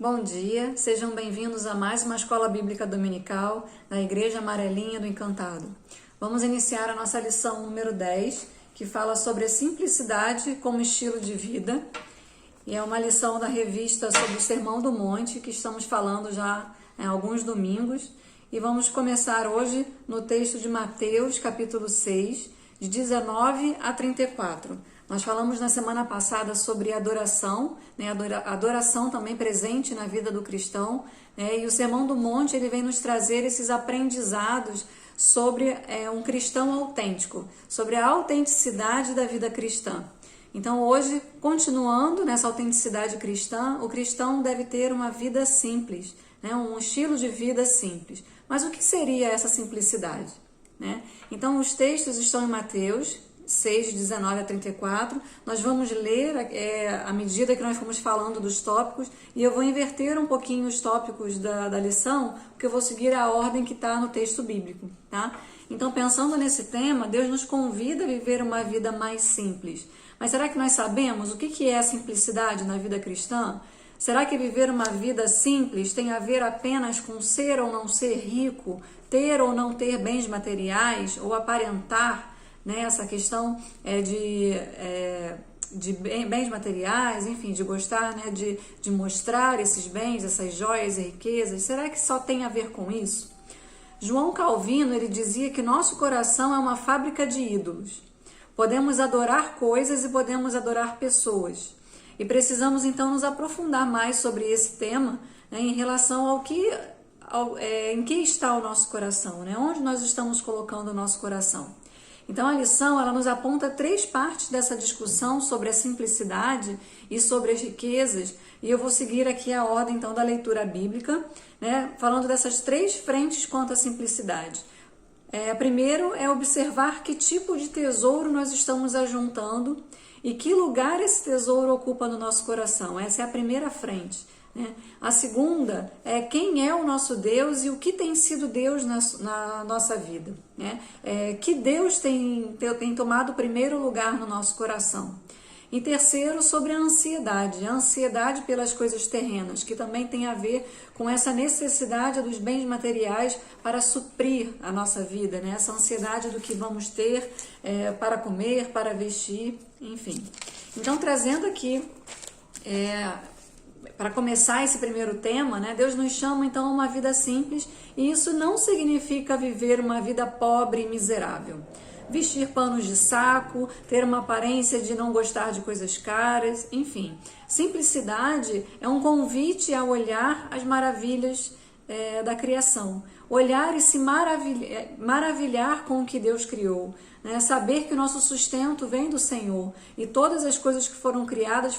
Bom dia, sejam bem-vindos a mais uma Escola Bíblica Dominical da Igreja Amarelinha do Encantado. Vamos iniciar a nossa lição número 10, que fala sobre a simplicidade como estilo de vida. E é uma lição da revista sobre o Sermão do Monte, que estamos falando já há alguns domingos. E vamos começar hoje no texto de Mateus, capítulo 6, de 19 a 34. Nós falamos na semana passada sobre adoração, né? Adoração também presente na vida do cristão, né? E o Sermão do Monte ele vem nos trazer esses aprendizados sobre um cristão autêntico, sobre a autenticidade da vida cristã. Então hoje, continuando nessa autenticidade cristã, o cristão deve ter uma vida simples, né? Um estilo de vida simples. Mas o que seria essa simplicidade, né? Então os textos estão em Mateus 6, de 19 a 34, nós vamos ler à medida que nós formos falando dos tópicos, e eu vou inverter um pouquinho os tópicos da lição, porque eu vou seguir a ordem que está no texto bíblico, tá? Então, pensando nesse tema, Deus nos convida a viver uma vida mais simples. Mas será que nós sabemos o que é a simplicidade na vida cristã? Será que viver uma vida simples tem a ver apenas com ser ou não ser rico, ter ou não ter bens materiais, ou aparentar, né, essa questão de bens materiais, enfim, de gostar, né, de mostrar esses bens, essas joias e riquezas? Será que só tem a ver com isso? João Calvino, ele dizia que nosso coração é uma fábrica de ídolos. Podemos adorar coisas e podemos adorar pessoas. E precisamos então nos aprofundar mais sobre esse tema, né, em relação em que está o nosso coração, né? Onde nós estamos colocando o nosso coração. Então a lição ela nos aponta 3 partes dessa discussão sobre a simplicidade e sobre as riquezas, e eu vou seguir aqui a ordem então da leitura bíblica, né, falando dessas 3 frentes quanto à simplicidade. Primeiro é observar que tipo de tesouro nós estamos ajuntando e que lugar esse tesouro ocupa no nosso coração. Essa é a primeira frente, né? A segunda é quem é o nosso Deus e o que tem sido Deus na nossa vida, né? Que Deus tem tomado o primeiro lugar no nosso coração. E terceiro, sobre a ansiedade pelas coisas terrenas, que também tem a ver com essa necessidade dos bens materiais para suprir a nossa vida, né? Essa ansiedade do que vamos ter para comer, para vestir, enfim. Então, trazendo aqui, para começar esse primeiro tema, né? Deus nos chama então a uma vida simples, e isso não significa viver uma vida pobre e miserável. Vestir panos de saco, ter uma aparência de não gostar de coisas caras, enfim. Simplicidade é um convite a olhar as maravilhas da criação. Olhar e se maravilhar com o que Deus criou, né? Saber que o nosso sustento vem do Senhor e todas as coisas que foram criadas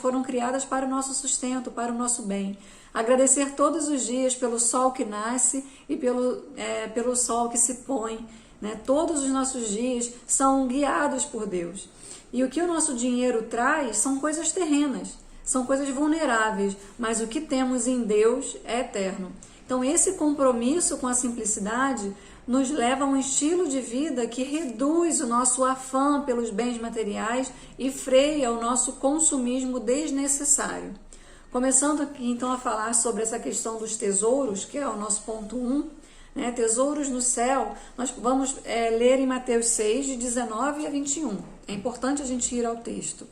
para o nosso sustento, para o nosso bem. Agradecer todos os dias pelo sol que nasce e pelo sol que se põe, né? Todos os nossos dias são guiados por Deus. E o que o nosso dinheiro traz são coisas terrenas, são coisas vulneráveis, mas o que temos em Deus é eterno. Então esse compromisso com a simplicidade nos leva a um estilo de vida que reduz o nosso afã pelos bens materiais e freia o nosso consumismo desnecessário. Começando aqui então a falar sobre essa questão dos tesouros, que é o nosso ponto 1, né? Tesouros no céu, nós vamos ler em Mateus 6, de 19 a 21. É importante a gente ir ao texto.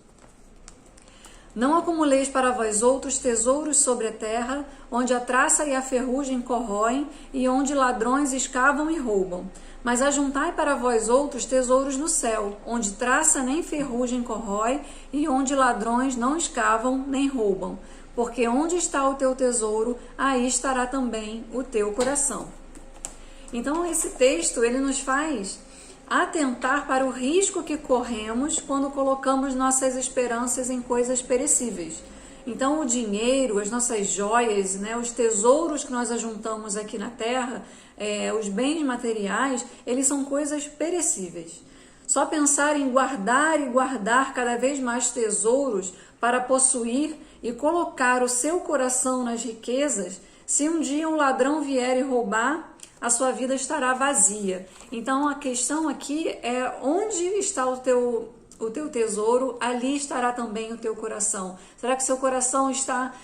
Não acumuleis para vós outros tesouros sobre a terra, onde a traça e a ferrugem corroem, e onde ladrões escavam e roubam. Mas ajuntai para vós outros tesouros no céu, onde traça nem ferrugem corrói, e onde ladrões não escavam nem roubam. Porque onde está o teu tesouro, aí estará também o teu coração. Então esse texto ele nos faz atentar para o risco que corremos quando colocamos nossas esperanças em coisas perecíveis. Então o dinheiro, as nossas joias, né, os tesouros que nós ajuntamos aqui na terra, os bens materiais, eles são coisas perecíveis. Só pensar em guardar e guardar cada vez mais tesouros para possuir e colocar o seu coração nas riquezas, se um dia um ladrão vier e roubar, a sua vida estará vazia. Então a questão aqui é onde está o teu tesouro, ali estará também o teu coração. Será que seu coração está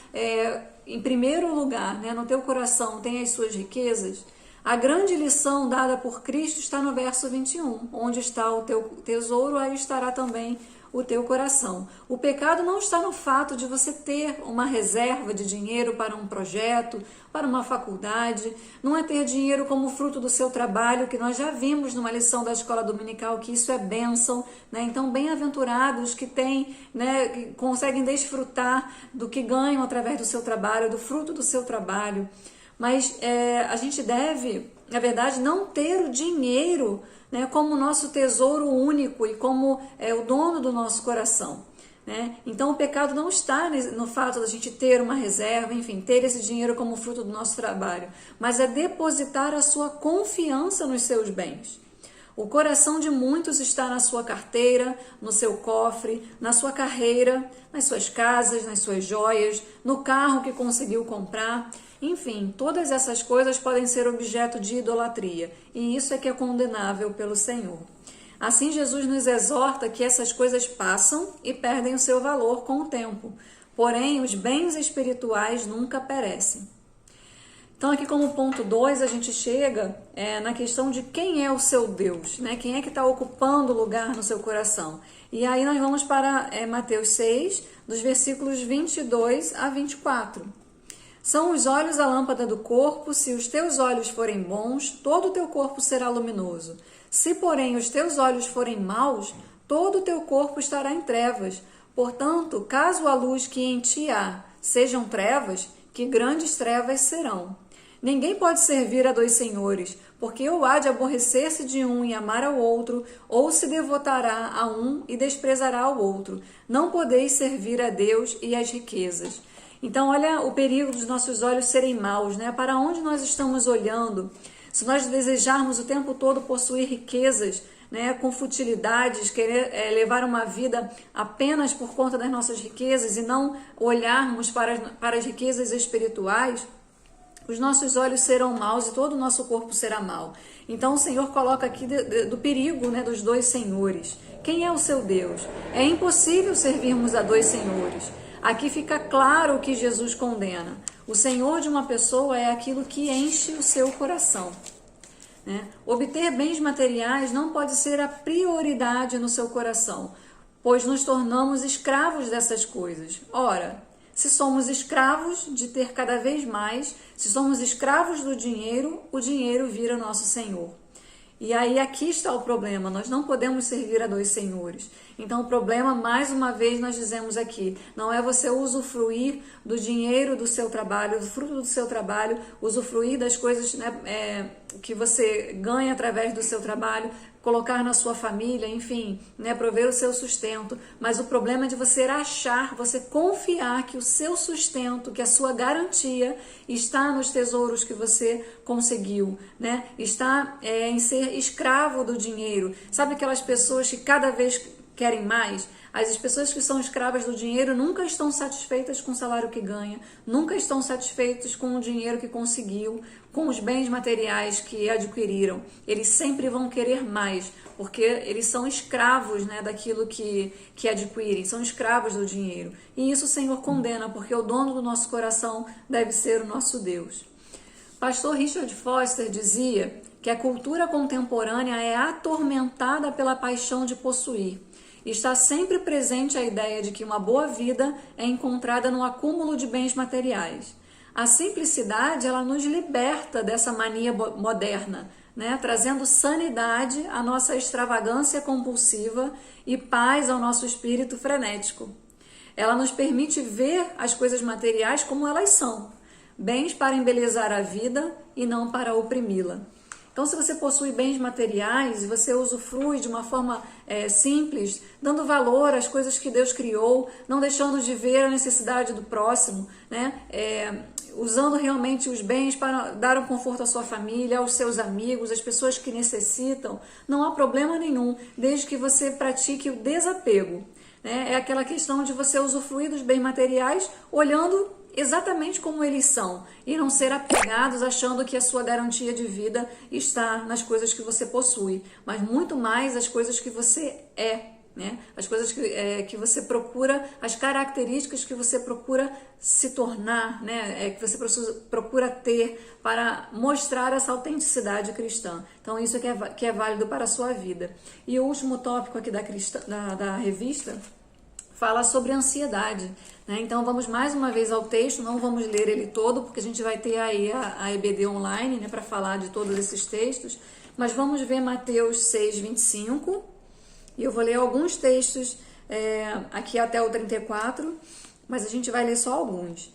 em primeiro lugar, né, no teu coração tem as suas riquezas, a grande lição dada por Cristo está no verso 21, onde está o teu tesouro, aí estará também o teu coração. O pecado não está no fato de você ter uma reserva de dinheiro para um projeto, para uma faculdade, não é ter dinheiro como fruto do seu trabalho, que nós já vimos numa lição da escola dominical que isso é bênção, né? Então, bem-aventurados que têm, né, que conseguem desfrutar do que ganham através do seu trabalho, do fruto do seu trabalho. Mas a gente deve, na verdade, não ter o dinheiro, né, como nosso tesouro único e como o dono do nosso coração, né? Então o pecado não está no fato da gente ter uma reserva, enfim, ter esse dinheiro como fruto do nosso trabalho, mas é depositar a sua confiança nos seus bens. O coração de muitos está na sua carteira, no seu cofre, na sua carreira, nas suas casas, nas suas joias, no carro que conseguiu comprar. Enfim, todas essas coisas podem ser objeto de idolatria, e isso é que é condenável pelo Senhor. Assim, Jesus nos exorta que essas coisas passam e perdem o seu valor com o tempo, porém os bens espirituais nunca perecem. Então aqui como ponto 2 a gente chega na questão de quem é o seu Deus, né? Quem é que está ocupando lugar no seu coração. E aí nós vamos para Mateus 6, dos versículos 22 a 24. São os olhos a lâmpada do corpo, se os teus olhos forem bons, todo o teu corpo será luminoso. Se, porém, os teus olhos forem maus, todo o teu corpo estará em trevas. Portanto, caso a luz que em ti há sejam trevas, que grandes trevas serão. Ninguém pode servir a dois senhores, porque ou há de aborrecer-se de um e amar ao outro, ou se devotará a um e desprezará ao outro. Não podeis servir a Deus e às riquezas. Então, olha o perigo dos nossos olhos serem maus, né? Para onde nós estamos olhando? Se nós desejarmos o tempo todo possuir riquezas, né, com futilidades, querer levar uma vida apenas por conta das nossas riquezas e não olharmos para as riquezas espirituais, os nossos olhos serão maus e todo o nosso corpo será mau. Então o Senhor coloca aqui do perigo, né, dos dois senhores. Quem é o seu Deus? É impossível servirmos a dois senhores. Aqui fica claro o que Jesus condena. O Senhor de uma pessoa é aquilo que enche o seu coração, né? Obter bens materiais não pode ser a prioridade no seu coração, pois nos tornamos escravos dessas coisas. Ora, se somos escravos de ter cada vez mais, se somos escravos do dinheiro, o dinheiro vira nosso Senhor. E aí aqui está o problema, nós não podemos servir a dois senhores. Então o problema, mais uma vez nós dizemos aqui, não é você usufruir do dinheiro do seu trabalho, do fruto do seu trabalho, usufruir das coisas, né, que você ganha através do seu trabalho, colocar na sua família, enfim, né, prover o seu sustento, mas o problema é de você achar, você confiar que o seu sustento, que a sua garantia está nos tesouros que você conseguiu, né? Está em ser escravo do dinheiro. Sabe aquelas pessoas que cada vez querem mais? As pessoas que são escravas do dinheiro nunca estão satisfeitas com o salário que ganha, nunca estão satisfeitos com o dinheiro que conseguiu, com os bens materiais que adquiriram. Eles sempre vão querer mais, porque eles são escravos, né, daquilo que adquirem, são escravos do dinheiro. E isso o Senhor condena, porque o dono do nosso coração deve ser o nosso Deus. Pastor Richard Foster dizia que a cultura contemporânea é atormentada pela paixão de possuir. Está sempre presente a ideia de que uma boa vida é encontrada no acúmulo de bens materiais. A simplicidade, ela nos liberta dessa mania moderna, né? Trazendo sanidade à nossa extravagância compulsiva e paz ao nosso espírito frenético. Ela nos permite ver as coisas materiais como elas são, bens para embelezar a vida e não para oprimi-la. Então, se você possui bens materiais e você usufrui de uma forma simples, dando valor às coisas que Deus criou, não deixando de ver a necessidade do próximo, né? Usando realmente os bens para dar um conforto à sua família, aos seus amigos, às pessoas que necessitam, não há problema nenhum, desde que você pratique o desapego, né? É aquela questão de você usufruir dos bens materiais olhando exatamente como eles são e não ser apegados achando que a sua garantia de vida está nas coisas que você possui, mas muito mais as coisas que você é, né? As coisas que você procura, as características que você procura se tornar, né? Que você procura ter para mostrar essa autenticidade cristã. Então isso que é válido para a sua vida. E o último tópico aqui da revista fala sobre ansiedade, né? Então vamos mais uma vez ao texto, não vamos ler ele todo, porque a gente vai ter aí a EBD online, né, para falar de todos esses textos, mas vamos ver Mateus 6, 25, e eu vou ler alguns textos aqui até o 34, mas a gente vai ler só alguns.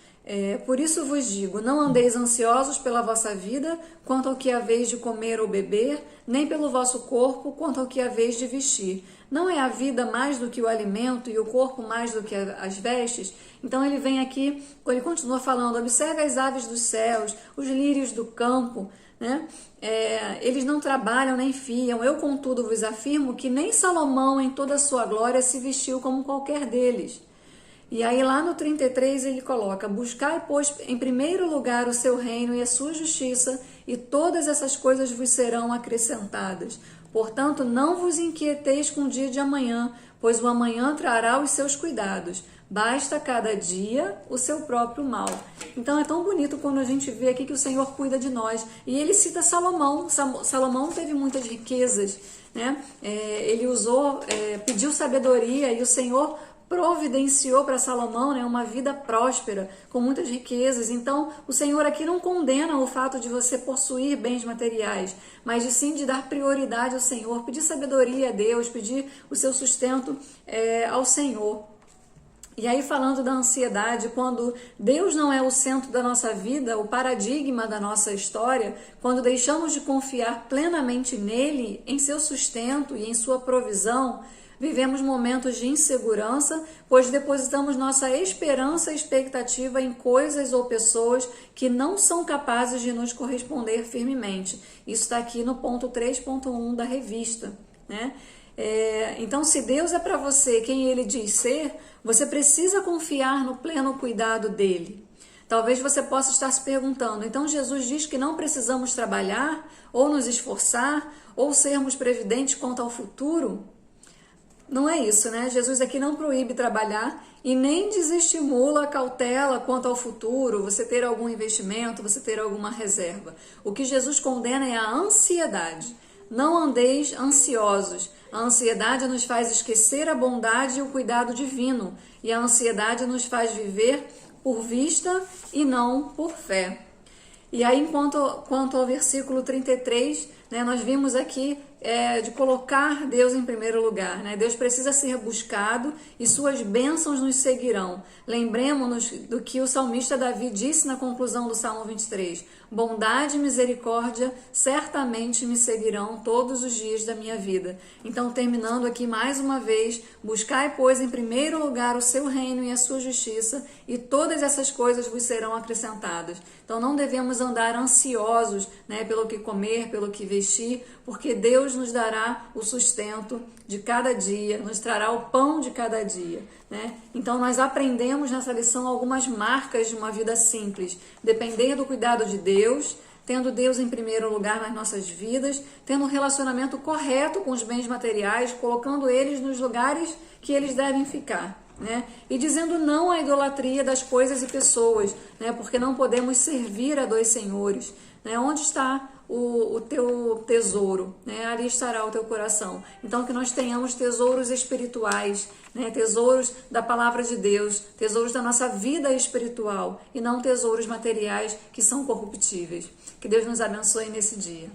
Por isso vos digo, não andeis ansiosos pela vossa vida, quanto ao que haveis de comer ou beber, nem pelo vosso corpo, quanto ao que haveis de vestir. Não é a vida mais do que o alimento e o corpo mais do que as vestes? Então ele vem aqui, ele continua falando, observe as aves dos céus, os lírios do campo, né? Eles não trabalham nem fiam, eu contudo vos afirmo que nem Salomão em toda a sua glória se vestiu como qualquer deles. E aí lá no 33 ele coloca, buscai, pois, em primeiro lugar o seu reino e a sua justiça, e todas essas coisas vos serão acrescentadas. Portanto, não vos inquieteis com o dia de amanhã, pois o amanhã trará os seus cuidados. Basta cada dia o seu próprio mal. Então é tão bonito quando a gente vê aqui que o Senhor cuida de nós. E ele cita Salomão. Salomão teve muitas riquezas, né? Ele pediu sabedoria e o Senhor providenciou para Salomão, né, uma vida próspera, com muitas riquezas. Então, o Senhor aqui não condena o fato de você possuir bens materiais, mas de sim de dar prioridade ao Senhor, pedir sabedoria a Deus, pedir o seu sustento ao Senhor. E aí, falando da ansiedade, quando Deus não é o centro da nossa vida, o paradigma da nossa história, quando deixamos de confiar plenamente nele, em seu sustento e em sua provisão, vivemos momentos de insegurança, pois depositamos nossa esperança e expectativa em coisas ou pessoas que não são capazes de nos corresponder firmemente. Isso está aqui no ponto 3.1 da revista, né? Então, se Deus é para você quem Ele diz ser, você precisa confiar no pleno cuidado dEle. Talvez você possa estar se perguntando, então Jesus diz que não precisamos trabalhar, ou nos esforçar, ou sermos previdentes quanto ao futuro? Não é isso, né? Jesus aqui não proíbe trabalhar e nem desestimula a cautela quanto ao futuro, você ter algum investimento, você ter alguma reserva. O que Jesus condena é a ansiedade. Não andeis ansiosos. A ansiedade nos faz esquecer a bondade e o cuidado divino. E a ansiedade nos faz viver por vista e não por fé. E aí, quanto ao versículo 33, né, nós vimos aqui de colocar Deus em primeiro lugar, né? Deus precisa ser buscado e suas bênçãos nos seguirão. Lembremos-nos do que o salmista Davi disse na conclusão do Salmo 23. Bondade e misericórdia certamente me seguirão todos os dias da minha vida. Então, terminando aqui mais uma vez, buscai, pois, em primeiro lugar o seu reino e a sua justiça, e todas essas coisas vos serão acrescentadas. Então, não devemos andar ansiosos, né, pelo que comer, pelo que vestir, porque Deus nos dará o sustento de cada dia, nos trará o pão de cada dia, né? Então nós aprendemos nessa lição algumas marcas de uma vida simples, depender do cuidado de Deus, tendo Deus em primeiro lugar nas nossas vidas, tendo um relacionamento correto com os bens materiais, colocando eles nos lugares que eles devem ficar, né? E dizendo não à idolatria das coisas e pessoas, né? Porque não podemos servir a dois senhores, né? Onde está o teu tesouro, né? Ali estará o teu coração. Então que nós tenhamos tesouros espirituais, né? Tesouros da palavra de Deus, tesouros da nossa vida espiritual e não tesouros materiais que são corruptíveis. Que Deus nos abençoe nesse dia.